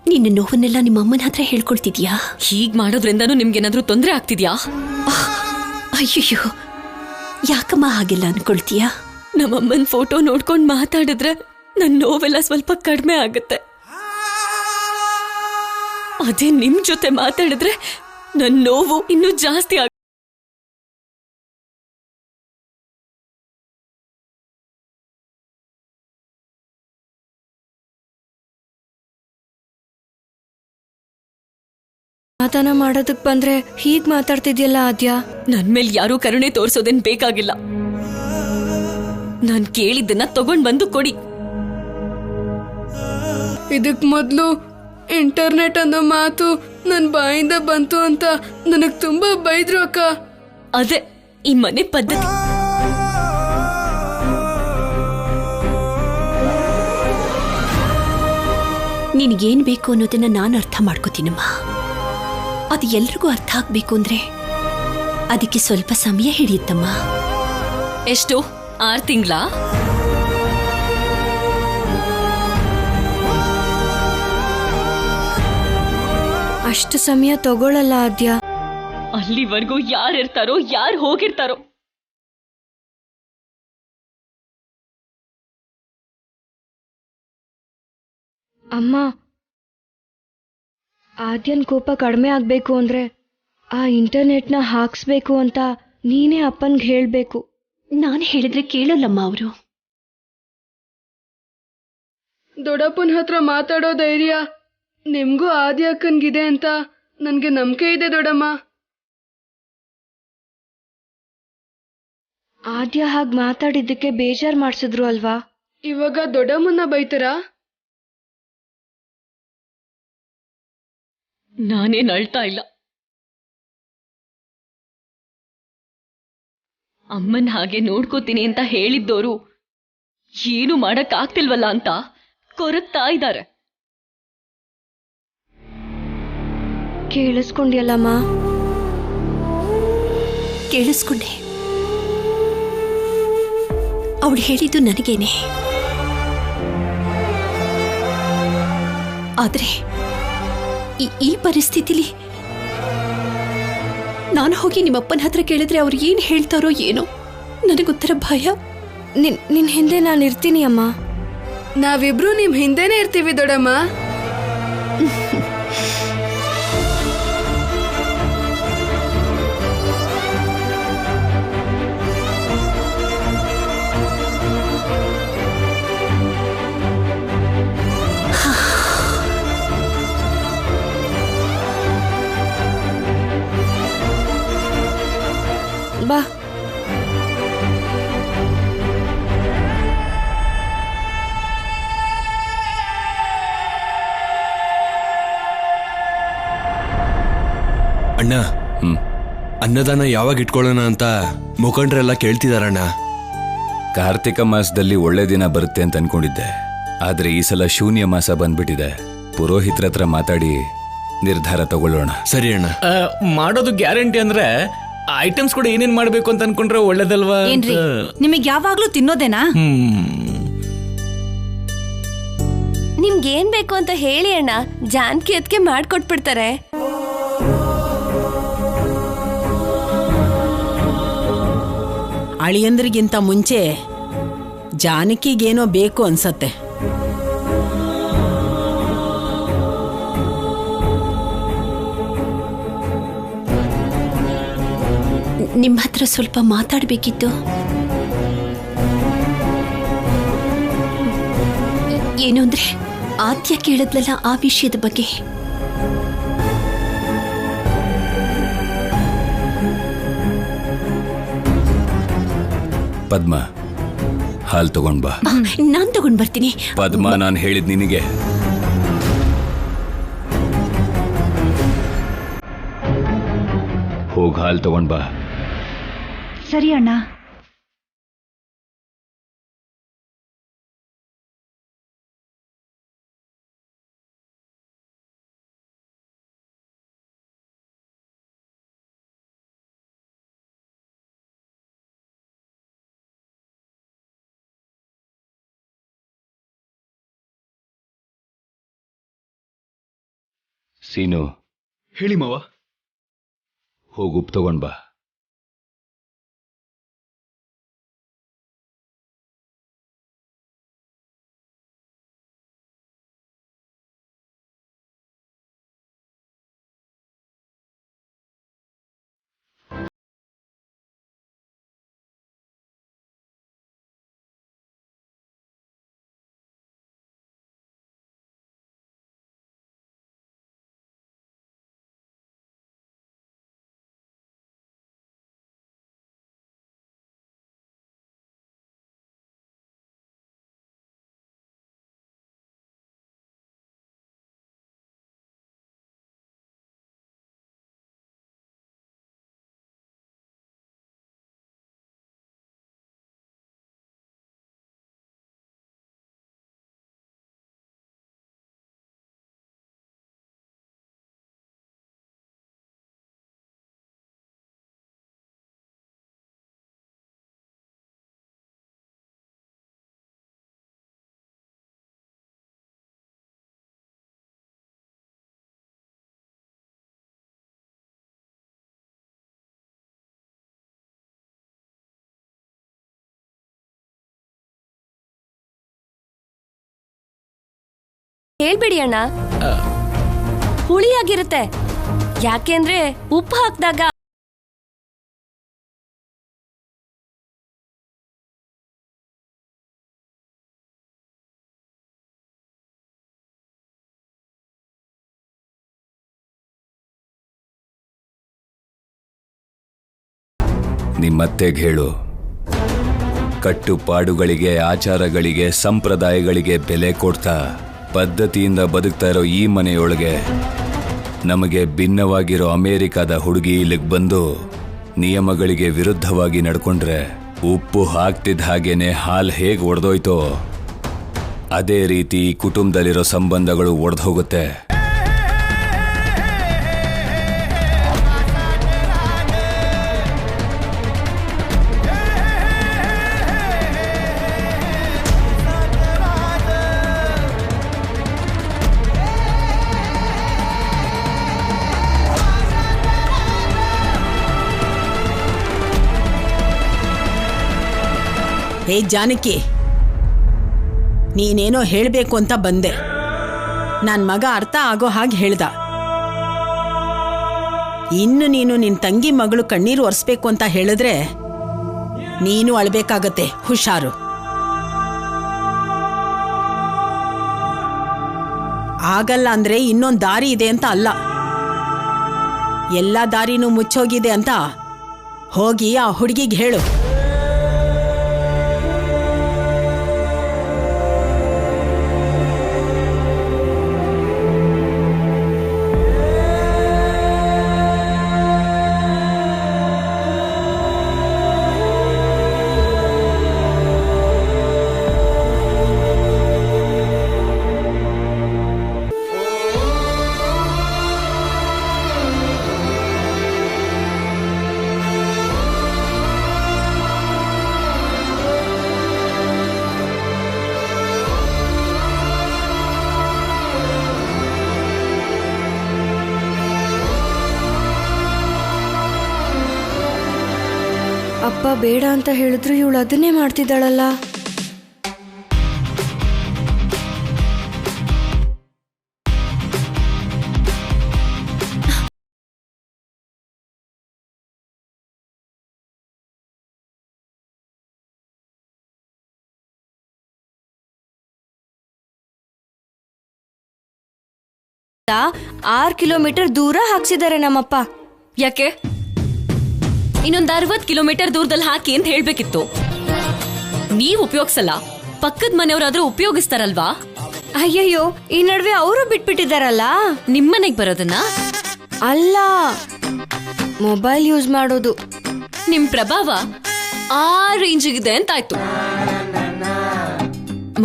ನಿನ್ನ ನೋವನ್ನೆಲ್ಲ ನಿಮ್ಮ ಅಮ್ಮನ ಹತ್ರ ಹೇಳ್ಕೊಳ್ತಿದ್ಯಾ? ಹೀಗ್ ಮಾಡೋದ್ರಿಂದನೂ ನಿಮ್ಗೇನಾದ್ರೂ ತೊಂದರೆ ಆಗ್ತಿದ್ಯಾ? ಅಯ್ಯಯ್ಯೋ, ಯಾಕಮ್ಮ ಹಾಗೆಲ್ಲ ಅನ್ಕೊಳ್ತೀಯಾ? ನಮ್ಮಮ್ಮನ ಫೋಟೋ ನೋಡ್ಕೊಂಡು ಮಾತಾಡಿದ್ರೆ ನನ್ನ ನೋವೆಲ್ಲ ಸ್ವಲ್ಪ ಕಡಿಮೆ ಆಗುತ್ತೆ. ಅದೇ ನಿಮ್ ಜೊತೆ ಮಾತಾಡಿದ್ರೆ ನನ್ನ ನೋವು ಇನ್ನೂ ಜಾಸ್ತಿ ಆಗುತ್ತೆ. ಸಮಾಧಾನ ಮಾಡೋದಕ್ ಬಂದ್ರೆ ಹೀಗ್ ಮಾತಾಡ್ತಿದ್ಯಲ್ಲ ಆದ್ಯಾ. ನನ್ ಮೇಲೆ ಯಾರೂ ಕರುಣೆ ತೋರ್ಸೋದೇನ್ ಬೇಕಾಗಿಲ್ಲ. ನಾನ್ ಕೇಳಿದ್ದನ್ನ ತಗೊಂಡ್ ಬಂದು ಕೊಡಿ. ಇದಕ್ ಮೊದ್ಲು ಇಂಟರ್ನೆಟ್ ಅನ್ನೋ ಮಾತು ನನ್ ಬಾಯಿಂದ ಬಂತು ಅಂತ ನನಗ್ ತುಂಬಾ ಬೈದ್ರು ಅಕ್ಕ. ಅದೇ ಈ ಮನೆ ಪದ್ಧತಿ. ನಿನಗೇನ್ ಬೇಕು ಅನ್ನೋದನ್ನ ನಾನು ಅರ್ಥ ಮಾಡ್ಕೋತೀನಮ್ಮ. ಅದು ಎಲ್ರಿಗೂ ಅರ್ಥ ಆಗ್ಬೇಕು ಅಂದ್ರೆ ಅದಕ್ಕೆ ಸ್ವಲ್ಪ ಸಮಯ ಹಿಡಿಯುತ್ತಮ್ಮ. ಎಷ್ಟು? 6 ತಿಂಗಳ? ಅಷ್ಟು ಸಮಯ ತಗೊಳ್ಳಲ್ಲ ಆದ್ಯಾ. ಅಲ್ಲಿವರೆಗೂ ಯಾರಿರ್ತಾರೋ, ಯಾರು ಹೋಗಿರ್ತಾರೋ. ಅಮ್ಮ, ಆದ್ಯನ್ ಕೋಪ ಕಡಿಮೆ ಆಗ್ಬೇಕು ಅಂದ್ರೆ ಆ ಇಂಟರ್ನೆಟ್ನ ಹಾಕ್ಸ್ಬೇಕು ಅಂತ ನೀನೇ ಅಪ್ಪನ್ಗೆ ಹೇಳ್ಬೇಕು. ನಾನು ಹೇಳಿದ್ರೆ ಕೇಳಲ್ಲಮ್ಮ ಅವರು. ದೊಡ್ಡಪ್ಪನ ಹತ್ರ ಮಾತಾಡೋ ಧೈರ್ಯ ನಿಮ್ಗೂ ಆದ್ಯ ಅಕ್ಕನ್ಗಿದೆ ಅಂತ ನನ್ಗೆ ನಂಬಿಕೆ ಇದೆ ದೊಡ್ಡಮ್ಮ. ಆದ್ಯ ಹಾಗೆ ಮಾತಾಡಿದ್ದಕ್ಕೆ ಬೇಜಾರ್ ಮಾಡ್ಸಿದ್ರು ಅಲ್ವಾ? ಇವಾಗ ದೊಡ್ಡಮ್ಮನ್ನ ಬೈತಾರಾ? ನಾನೇನ್ ಅಳ್ತಾ ಇಲ್ಲ. ಅಮ್ಮನ್ ಹಾಗೆ ನೋಡ್ಕೋತೀನಿ ಅಂತ ಹೇಳಿದ್ದೋರು ಏನು ಮಾಡಕ್ ಆಗ್ತಿಲ್ವಲ್ಲ ಅಂತ ಕೊರಗ್ತಾ ಇದ್ದಾರೆ. ಕೇಳಿಸ್ಕೊಂಡ್ಯಲ್ಲಮ್ಮ? ಕೇಳಿಸ್ಕೊಂಡೆ. ಅವಳು ಹೇಳಿದ್ದು ನನಗೇನೆ. ಆದ್ರೆ ಈ ಪರಿಸ್ಥಿತಿಲಿ ನಾನು ಹೋಗಿ ನಿಮ್ಮಪ್ಪನ ಹತ್ರ ಕೇಳಿದ್ರೆ ಅವ್ರು ಏನು ಹೇಳ್ತಾರೋ ಏನೋ. ನನಗೊಂಥರ ಭಯ. ನಿನ್ ಹಿಂದೆ ನಾನು ಇರ್ತೀನಿ ಅಮ್ಮ. ನಾವಿಬ್ರು ನಿಮ್ ಹಿಂದೆನೆ ಇರ್ತೀವಿ ದೊಡ್ಡಮ್ಮ. ಬಾ. ಅಣ್ಣ, ಅನ್ನದಾನ ಯಾವಾಗ ಇಟ್ಕೊಳ್ಳೋಣ ಅಂತ ಮುಖಂಡ್ರೆಲ್ಲ ಕೇಳ್ತಿದಾರಣ್ಣ. ಕಾರ್ತಿಕ ಮಾಸದಲ್ಲಿ ಒಳ್ಳೆ ದಿನ ಬರುತ್ತೆ ಅಂತ ಅನ್ಕೊಂಡಿದ್ದೆ, ಆದ್ರೆ ಈ ಸಲ ಶೂನ್ಯ ಮಾಸ ಬಂದ್ಬಿಟ್ಟಿದೆ. ಪುರೋಹಿತರ ಹತ್ರ ಮಾತಾಡಿ ನಿರ್ಧಾರ ತಗೊಳ್ಳೋಣ. ಸರಿ ಅಣ್ಣ. ಮಾಡೋದು ಗ್ಯಾರಂಟಿ ಅಂದ್ರೆ ಐಟಮ್ಸ್ ಕೂಡ ಏನೇನ್ ಮಾಡ್ಬೇಕು ಅಂತ ಅನ್ಕೊಂಡ್ರೆ ಒಳ್ಳೇದಲ್ವಾ? ನಿಮಗೆ ಯಾವಾಗ್ಲೂ ತಿನ್ನೋದೇನಾ? ನಿಮ್ಗೇನ್ ಬೇಕು ಅಂತ ಹೇಳಿ ಅಣ್ಣ, ಜಾನ್ಕಿ ಅದಕ್ಕೆ ಮಾಡ್ಕೊಟ್ಬಿಡ್ತಾರೆ. ಅಳಿಯಂದ್ರಿಗಿಂತ ಮುಂಚೆ ಜಾನಕಿಗೇನೋ ಬೇಕು ಅನ್ಸತ್ತೆ. ನಿಮ್ಮ ಹತ್ರ ಸ್ವಲ್ಪ ಮಾತಾಡಬೇಕಿತ್ತು. ಏನು ಅಂದ್ರೆ ಆದ್ಯ ಕೇಳಿದ್ಲಲ್ಲ ಆ ವಿಷಯದ ಬಗ್ಗೆ. ಪದ್ಮ, ಹಾಲ್ ತಗೊಂಡ್ ಬಾ. ನಾನ್ ತಗೊಂಡ್ ಬರ್ತೀನಿ. ಪದ್ಮ, ನಾನು ಹೇಳಿದ್ ನಿನಗೆ. ಹೋಗ್ ಹಾಲ್ ತಗೊಂಡ್ ಬಾ. ಸರಿ ಅಣ್ಣ. ಸೀನು, ಹೇಳಿ ಮಾವ. ಹೋಗಿ ಉಪ್ಪು ತಗೊಂಡ್ ಬಾ. ಹೇಳ್ಬೇಡಿ ಅಣ್ಣ, ಹುಳಿಯಾಗಿರುತ್ತೆ. ಯಾಕೆಂದ್ರೆ ಉಪ್ಪು ಹಾಕಿದಾಗ ನಿಮ್ಮತ್ತೆಗೆ ಹೇಳು, ಕಟ್ಟುಪಾಡುಗಳಿಗೆ, ಆಚಾರಗಳಿಗೆ, ಸಂಪ್ರದಾಯಗಳಿಗೆ ಬೆಲೆ ಕೊಡ್ತಾ ಪದ್ಧತಿಯಿಂದ ಬದುಕ್ತಾ ಇರೋ ಈ ಮನೆಯೊಳಗೆ ನಮಗೆ ಭಿನ್ನವಾಗಿರೋ ಅಮೆರಿಕದ ಹುಡುಗಿ ಇಲ್ಲಿಗೆ ಬಂದು ನಿಯಮಗಳಿಗೆ ವಿರುದ್ಧವಾಗಿ ನಡ್ಕೊಂಡ್ರೆ ಉಪ್ಪು ಹಾಕ್ತಿದ್ದ ಹಾಗೇನೆ ಹಾಲು ಹೇಗೆ ಒಡೆದೋಯ್ತೋ ಅದೇ ರೀತಿ ಕುಟುಂಬದಲ್ಲಿರೋ ಸಂಬಂಧಗಳು ಒಡೆದು ಹೋಗುತ್ತೆ. ಹೇ ಜಾನಕಿ, ನೀನೇನೋ ಹೇಳಬೇಕು ಅಂತ ಬಂದೆ. ನನ್ನ ಮಗ ಅರ್ಥ ಆಗೋ ಹಾಗೆ ಹೇಳ್ದ. ಇನ್ನು ನೀನು ನಿನ್ನ ತಂಗಿ ಮಗಳು ಕಣ್ಣೀರು ಒರೆಸ್ಬೇಕು ಅಂತ ಹೇಳಿದ್ರೆ ನೀನು ಅಳ್ಬೇಕಾಗತ್ತೆ. ಹುಷಾರು. ಆಗಲ್ಲ ಅಂದ್ರೆ ಇನ್ನೊಂದು ದಾರಿ ಇದೆ ಅಂತ ಅಲ್ಲ, ಎಲ್ಲ ದಾರಿನೂ ಮುಚ್ಚೋಗಿದೆ ಅಂತ ಹೋಗಿ ಆ ಹುಡುಗಿಗೆ ಹೇಳು. ಅಪ್ಪ ಬೇಡ ಅಂತ ಹೇಳಿದ್ರು ಇವಳು ಅದನ್ನೇ ಮಾಡ್ತಿದ್ದಾಳಲ್ಲ. ಆರು ಕಿಲೋಮೀಟರ್ ದೂರ ಹಾಕ್ಸಿದ್ದಾರೆ ನಮ್ಮಪ್ಪ. ಯಾಕೆ? ಇನ್ನೊಂದು 60 ಕಿಲೋಮೀಟರ್ ದೂರದಲ್ಲಿ ಹಾಕಿ ಅಂತ ಹೇಳ್ಬೇಕಿತ್ತು. ನೀವ್ ಉಪಯೋಗಿಸಲ್ಲ, ಪಕ್ಕದ ಮನೆಯವರಾದ್ರೂ ಉಪಯೋಗಿಸ್ತಾರಲ್ವಾ? ಅಯ್ಯಯ್ಯೋ, ಈ ನಡುವೆ ಅವರು ಬಿಟ್ಬಿಟ್ಟಿದಾರಲ್ಲ. ನಿಮ್ಮನೆಗ್ ಬರೋದನ್ನ ಅಲ್ಲ, ಮೊಬೈಲ್ ಯೂಸ್ ಮಾಡೋದು. ನಿಮ್ ಪ್ರಭಾವ ಆ ರೇಂಜಿಗಿದೆ ಅಂತಾಯ್ತು.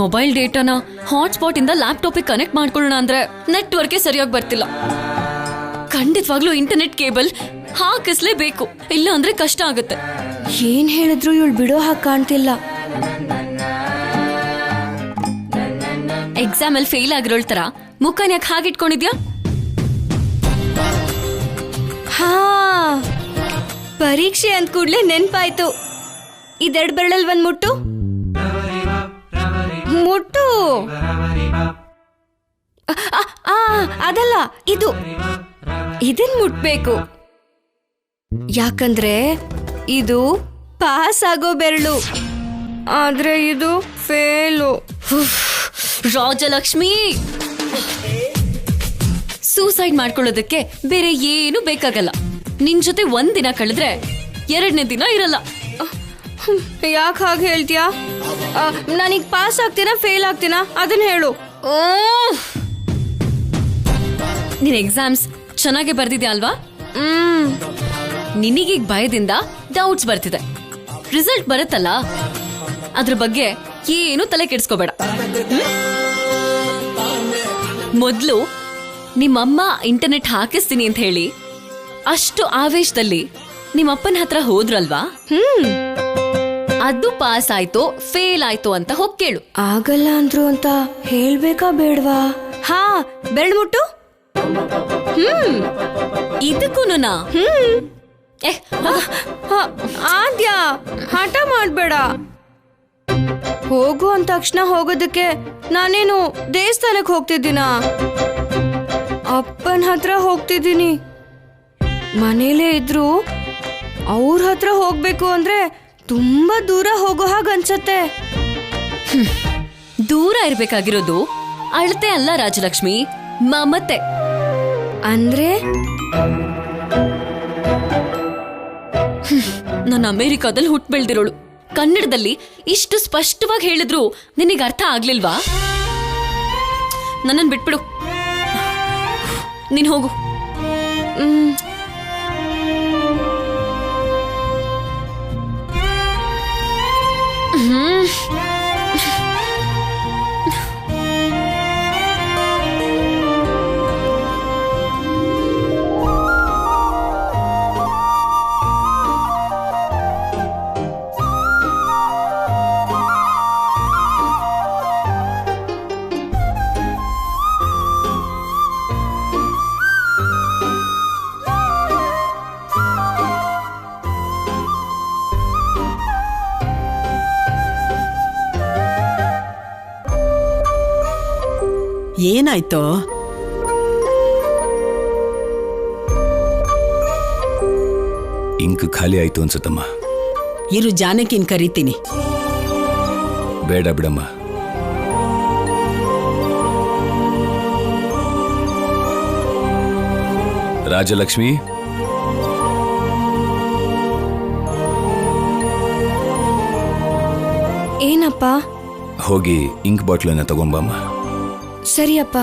ಮೊಬೈಲ್ ಡೇಟಾನ ಹಾಟ್ಸ್ಪಾಟ್ ಇಂದ ಲ್ಯಾಪ್ಟಾಪಿಗೆ ಕನೆಕ್ಟ್ ಮಾಡ್ಕೊಳ್ಳೋಣ ಅಂದ್ರೆ ನೆಟ್ವರ್ಕೇ ಸರಿಯಾಗಿ ಬರ್ತಿಲ್ಲ. ಖಂಡಿತವಾಗ್ಲೂ ಇಂಟರ್ನೆಟ್ ಕೇಬಲ್ ಹಾಕಿಸ್ಲೇಬೇಕು, ಇಲ್ಲ ಅಂದ್ರೆ ಕಷ್ಟ ಆಗುತ್ತೆ. ಏನ್ ಹೇಳಿದ್ರು ಇವಳು ಬಿಡೋ ಹಾಗೆ ಕಾಣ್ತಿಲ್ಲ. ಎಕ್ಸಾಮ್ ಅಲ್ಲಿ ಫೇಲ್ ಆಗಿರೋಳ್ ತರ ಮುಖನ ಯಾಕೆ ಹಾಗಿಟ್ಕೊಂಡಿದ್ಯಾ? ಹಾ ಪರೀಕ್ಷೆ ಅಂದ ಕೂಡ್ಲೆ ನೆನ್ಪಾಯ್ತು. ಇದೆರಡು ಬೆರಳಲ್ ಒಂದ್ ಮುಟ್ಟು ಮುಟ್ಟು. ಅದಲ್ಲ, ಇದನ್ ಮುಟ್ಬೇಕು. ಯಾಕಂದ್ರೆ ಇದು ಪಾಸ್ ಆಗೋ ಬೆರಳು, ಆದ್ರೆ ಇದು ಫೇಲು. ರಾಜಲಕ್ಷ್ಮಿ, ಸೂಸೈಡ್ ಮಾಡ್ಕೊಳ್ಳೋದಕ್ಕೆ ಬೇರೆ ಏನು ಬೇಕಾಗಲ್ಲ. ನಿನ್ ಜೊತೆ ಒಂದಿನ ಕಳೆದ್ರೆ 2ನೇ ದಿನ ಇರಲ್ಲ. ಯಾಕೆ ಹಾಗೆ ಹೇಳ್ತೀಯಾ? ನಾನೀಗ ಪಾಸ್ ಆಗ್ತೀನಾ ಫೇಲ್ ಆಗ್ತೀನಾ ಅದನ್ನ ಹೇಳು. ನಿನ್ ಎಕ್ಸಾಮ್ಸ್ ಚೆನ್ನಾಗಿ ಬರ್ದಿದ್ಯಾ ಅಲ್ವಾ? ನಿನಗೀಗ ಭಯದಿಂದ ಡೌಟ್ಸ್ ಬರ್ತಿದೆ. ರಿಸಲ್ಟ್ ಬರುತ್ತಲ್ಲ, ಅದ್ರ ಬಗ್ಗೆ ಏನು ತಲೆ ಕೆಡಿಸ್ಕೋಬೇಡ. ಮೊದ್ಲು ನಿಮ್ಮಮ್ಮ ಇಂಟರ್ನೆಟ್ ಹಾಕಿಸ್ತೀನಿ ಅಂತ ಹೇಳಿ ಅಷ್ಟು ಆವೇಶದಲ್ಲಿ ನಿಮ್ಮಪ್ಪನ ಹತ್ರ ಹೋದ್ರಲ್ವಾ? ಅದು ಪಾಸ್ ಆಯ್ತೋ ಫೇಲ್ ಆಯ್ತೋ ಅಂತ ಹೋಗ್ ಕೇಳು. ಆಗಲ್ಲ ಅಂದ್ರು ಅಂತ ಹೇಳ್ಬೇಕಾ ಬೇಡ್ವಾ? ಹಾ, ಬೆರಳು ಮುಟ್ಟು. ಇದಕ್ಕೂನುನಾ? ಆದ್ಯಾ, ಹಠ ಮಾಡ್ಬೇಡ. ಹೋಗು ಅಂದ ತಕ್ಷಣ ಹೋಗೋದಕ್ಕೆ ನಾನೇನು ದೇವಸ್ಥಾನಕ್ಕೆ ಹೋಗ್ತಿದ್ದೀನ? ಅಪ್ಪನ ಹತ್ರ ಹೋಗ್ತಿದ್ದೀನಿ. ಮನೇಲೇ ಇದ್ರು ಅವ್ರ ಹತ್ರ ಹೋಗ್ಬೇಕು ಅಂದ್ರೆ ತುಂಬಾ ದೂರ ಹೋಗೋ ಹಾಗ ಅನ್ಸತ್ತೆ. ದೂರ ಇರ್ಬೇಕಾಗಿರೋದು ಅಳತೆ ಅಲ್ಲ ರಾಜಲಕ್ಷ್ಮಿ, ಮಮತೆ. ಅಂದ್ರೆ ನಾನು ಅಮೆರಿಕಾದಲ್ಲಿ ಹುಟ್ಟು ಬೆಳೆದಿರೋಳು. ಕನ್ನಡದಲ್ಲಿ ಇಷ್ಟು ಸ್ಪಷ್ಟವಾಗಿ ಹೇಳಿದ್ರು ನಿನಗೆ ಅರ್ಥ ಆಗ್ಲಿಲ್ವಾ? ನನ್ನನ್ನು ಬಿಟ್ಬಿಡು, ನೀನ್ ಹೋಗು. ಏನಾಯ್ತೋ? ಇಂಕ್ ಖಾಲಿ ಆಯ್ತು ಅನ್ಸುತ್ತಮ್ಮ. ಇರು, ಜಾನಕಿನ್ ಕರಿತೀನಿ. ಬೇಡ ಬಿಡಮ್ಮ. ರಾಜಲಕ್ಷ್ಮಿ, ಏನಪ್ಪ? ಹೋಗಿ ಇಂಕ್ ಬಾಟ್ಲನ್ನ ತಗೊಂಬಮ್ಮ. ಸರಿಯಪ್ಪ.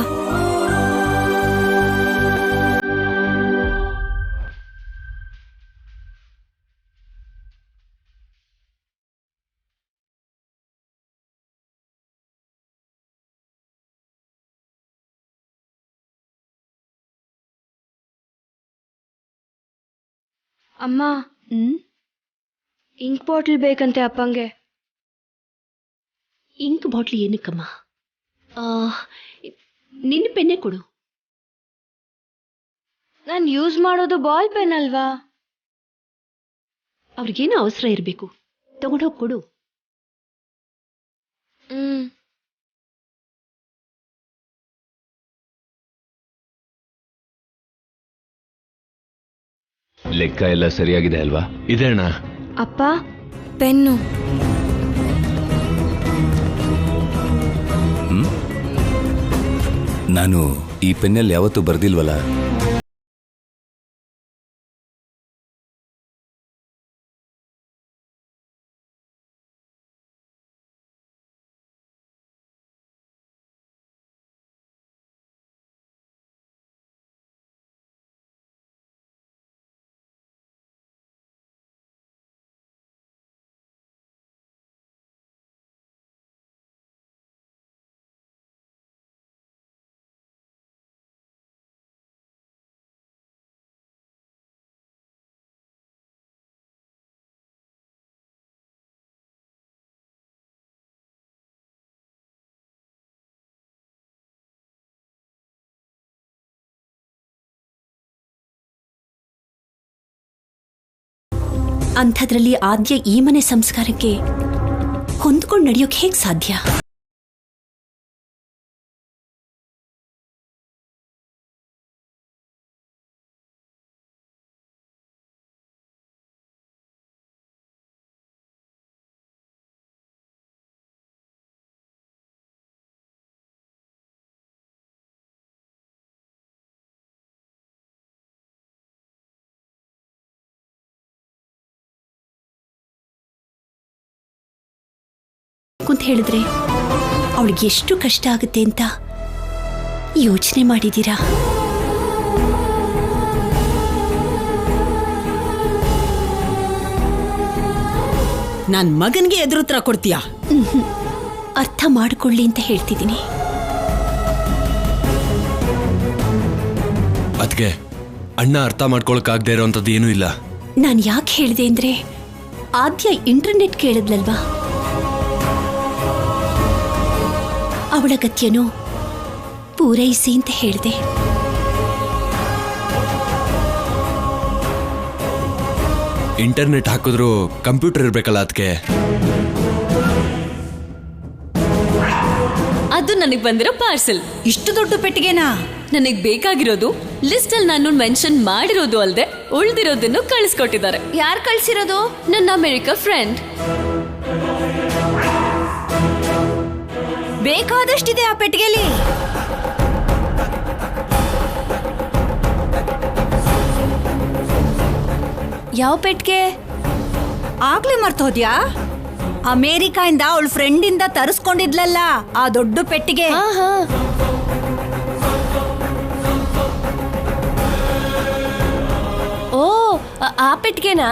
ಅಮ್ಮ, ಇಂಕ್ ಬಾಟ್ಲ್ ಬೇಕಂತೆ ಅಪ್ಪಂಗೆ. ಇಂಕ್ ಬಾಟ್ಲಿ ಏನಕ್ಕಮ್ಮ? ನಿನ್ನ ಪೆನ್ನೆ ಕೊಡು. ನಾನು ಯೂಸ್ ಮಾಡೋದು ಬಾಲ್ ಪೆನ್ ಅಲ್ವಾ? ಅವ್ರಿಗೇನು ಅವಸರ ಇರಬೇಕು, ತಗೊಂಡೋಗಿ ಕೊಡು. ಲೆಕ್ಕ ಎಲ್ಲ ಸರಿಯಾಗಿದೆ ಅಲ್ವಾ? ಇದೆ ಅಣ್ಣ. ಅಪ್ಪ, ಪೆನ್ನು. ನಾನು ಈ ಪೆನ್ನಲ್ಲಿ ಯಾವತ್ತೂ ಬರ್ದಿಲ್ವಲ್ಲ. ಅಂಥದ್ರಲ್ಲಿ ಆದ್ಯ ಈ ಮನೆ ಸಂಸ್ಕಾರಕ್ಕೆ ಹೊಂದ್ಕೊಂಡು ನಡೆಯೋಕೆ ಹೇಗೆ ಸಾಧ್ಯ? ಅಂತ ಹೇಳಿದ್ರೆ ಅವಳಿಗೆ ಎಷ್ಟು ಕಷ್ಟ ಆಗುತ್ತೆ ಅಂತ ಯೋಚನೆ ಮಾಡಿದ್ದೀರಾ? ನನ್ ಮಗನ್ಗೆ ಎದುರುತ್ತರ ಕೊಡ್ತೀಯಾ? ಅರ್ಥ ಮಾಡ್ಕೊಳ್ಳಿ ಅಂತ ಹೇಳ್ತಿದ್ದೀನಿ. ಅದಕ್ಕೆ ಅಣ್ಣ ಅರ್ಥ ಮಾಡ್ಕೊಳಕ್ಕಾಗದೇ ಇರೋಂಥದ್ದು ಏನೂ ಇಲ್ಲ. ನಾನು ಯಾಕೆ ಹೇಳಿದೆ ಅಂದ್ರೆ ಆದ್ಯ ಇಂಟರ್ನೆಟ್ ಕೇಳಿದ್ಲಲ್ವಾ, ಅವಳ ಗತ್ಯನೂ ಪೂರೈಸಿ ಅಂತ ಹೇಳಿದೆ. ಇಂಟರ್ನೆಟ್ ಹಾಕಿದ್ರು ಕಂಪ್ಯೂಟರ್ ಇರ್ಬೇಕಲ್ಲ ಅದಕ್ಕೆ. ಅದು ನನಗೆ ಬಂದಿರೋ ಪಾರ್ಸೆಲ್. ಇಷ್ಟು ದೊಡ್ಡ ಪೆಟ್ಟಿಗೆನಾ? ನನಗೆ ಬೇಕಾಗಿರೋದು ಲಿಸ್ಟ್ ಅಲ್ಲಿ ನಾನು ಮೆನ್ಷನ್ ಮಾಡಿರೋದು ಅಲ್ಲದೆ ಉಳಿದಿರೋದನ್ನು ಕಳಿಸ್ಕೊಟ್ಟಿದ್ದಾರೆ. ಯಾರು ಕಳಿಸಿರೋದು? ನನ್ನ ಅಮೆರಿಕ ಫ್ರೆಂಡ್. ಬೇಕಾದಷ್ಟಿದೆ ಆ ಪೆಟ್ಟಿಗೆಲಿ. ಯಾವ ಪೆಟ್ಟಿಗೆ? ಆಗ್ಲೇ ಮರ್ತೋದ್ಯಾ? ಅಮೇರಿಕಾಯಿಂದ ಅವಳ ಫ್ರೆಂಡಿಂದ ತರಿಸ್ಕೊಂಡಿದ್ಲಲ್ಲ ಆ ದೊಡ್ಡ ಪೆಟ್ಟಿಗೆ. ಓ, ಆ ಪೆಟ್ಟಿಗೆನಾ?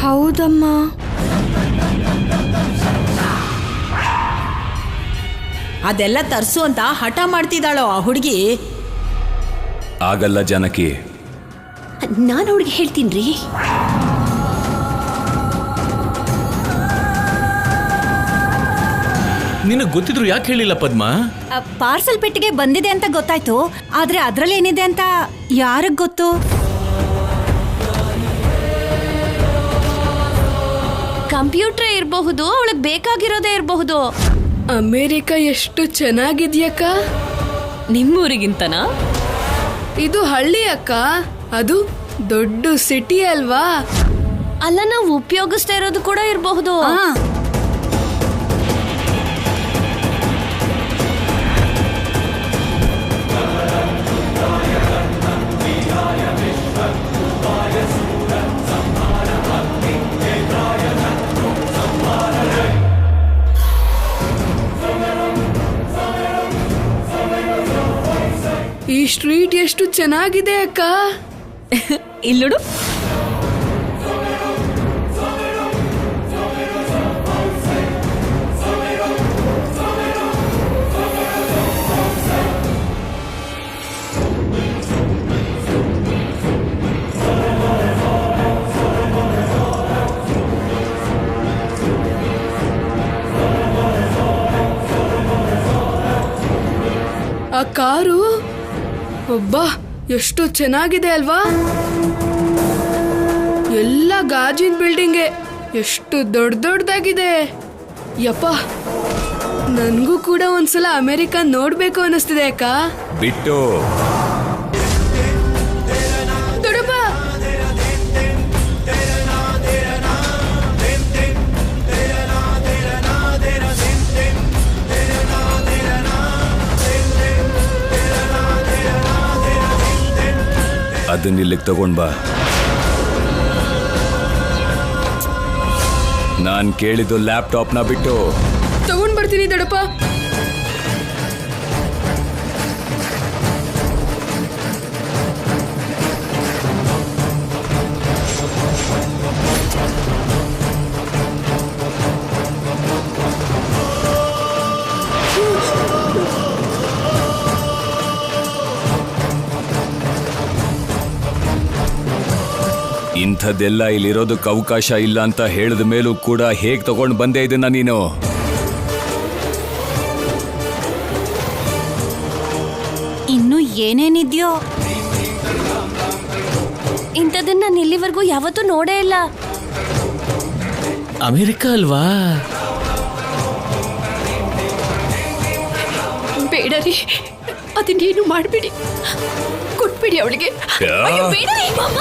ಹೌದಮ್ಮ. ಅದೆಲ್ಲ ತರ್ಸು ಅಂತ ಹಠ ಮಾಡ್ತಿದ್ದಾಳೋ ಆ ಹುಡುಗಿ. ಆಗಲ್ಲ ಜಾನಕಿ. ನಾನು ಅವಳಿಗೆ ಹೇಳ್ತೀನಿ. ನಿನಗೆ ಗೊತ್ತಿದ್ರು ಯಾಕೆ ಹೇಳಿಲ್ಲ ಪದ್ಮ? ಪಾರ್ಸಲ್ ಪೆಟ್ಟಿಗೆ ಬಂದಿದೆ ಅಂತ ಗೊತ್ತಾಯ್ತು, ಆದ್ರೆ ಅದ್ರಲ್ಲಿ ಏನಿದೆ ಅಂತ ಯಾರಿಗ್ ಗೊತ್ತು? ಕಂಪ್ಯೂಟರ್ ಇರಬಹುದು, ಅವಳಿಗೆ ಬೇಕಾಗಿರೋದೇ ಇರಬಹುದು. ಅಮೇರಿಕ ಎಷ್ಟು ಚೆನ್ನಾಗಿದ್ಯಕ್ಕ. ನಿಮ್ಮೂರಿಗಿಂತನಾ? ಇದು ಹಳ್ಳಿ ಅಕ್ಕ, ಅದು ದೊಡ್ಡ ಸಿಟಿ ಅಲ್ವಾ. ಅಲ್ಲ, ನಾವು ಉಪಯೋಗಿಸ್ತಾ ಇರೋದು ಕೂಡ ಇರಬಹುದು. ಈ ಸ್ಟ್ರೀಟ್ ಎಷ್ಟು ಚೆನ್ನಾಗಿದೆ ಅಕ್ಕ. ಇಲ್ಲೋಡು. ಆ ಕಾರು ಒಬ್ಬ ಎಷ್ಟು ಚೆನ್ನಾಗಿದೆ ಅಲ್ವಾ. ಎಲ್ಲ ಗಾಜಿನ ಬಿಲ್ಡಿಂಗೆ ಎಷ್ಟು ದೊಡ್ಡದಾಗಿದೆ. ಯಪ್ಪ, ನನ್ಗೂ ಕೂಡ ಒಂದ್ಸಲ ಅಮೆರಿಕ ನೋಡ್ಬೇಕು ಅನ್ನಿಸ್ತಿದೆ ಅಕ್ಕ. ಬಿಟ್ಟು ದೊಡ್ಡಪ್ಪ, ಅದನ್ನ ಇಲ್ಲಿಗೆ ತಗೊಂಡ್ ಬಾ. ನಾನ್ ಕೇಳಿದ್ದು ಲ್ಯಾಪ್ಟಾಪ್ನ ಬಿಟ್ಟು. ತಗೊಂಡ್ ಬರ್ತೀನಿ ದೊಡ್ಡಪ್ಪ. ಇಂಥದ್ದೆಲ್ಲ ಇಲ್ಲಿರೋದಕ್ಕೆ ಅವಕಾಶ ಇಲ್ಲ ಅಂತ ಹೇಳಿದ ಮೇಲೂ ಕೂಡ ಹೇಗ್ ತಗೊಂಡು ಬಂದೇ ಇದನ್ನ ನೀನು? ಏನೇನಿದ್ಯೋ. ಇಂಥದನ್ನ ನಾನು ಇಲ್ಲಿವರೆಗೂ ಯಾವತ್ತೂ ನೋಡೇ ಇಲ್ಲ. ಅಮೆರಿಕ ಅಲ್ವಾ? ಬೇಡ ರೀ, ಅದನ್ನೇನು ಮಾಡಬೇಡಿ, ಕೊಟ್ಬಿಡಿ ಅವಳಿಗೆ. ಬೇಡ ರೀ ಮಾಮ.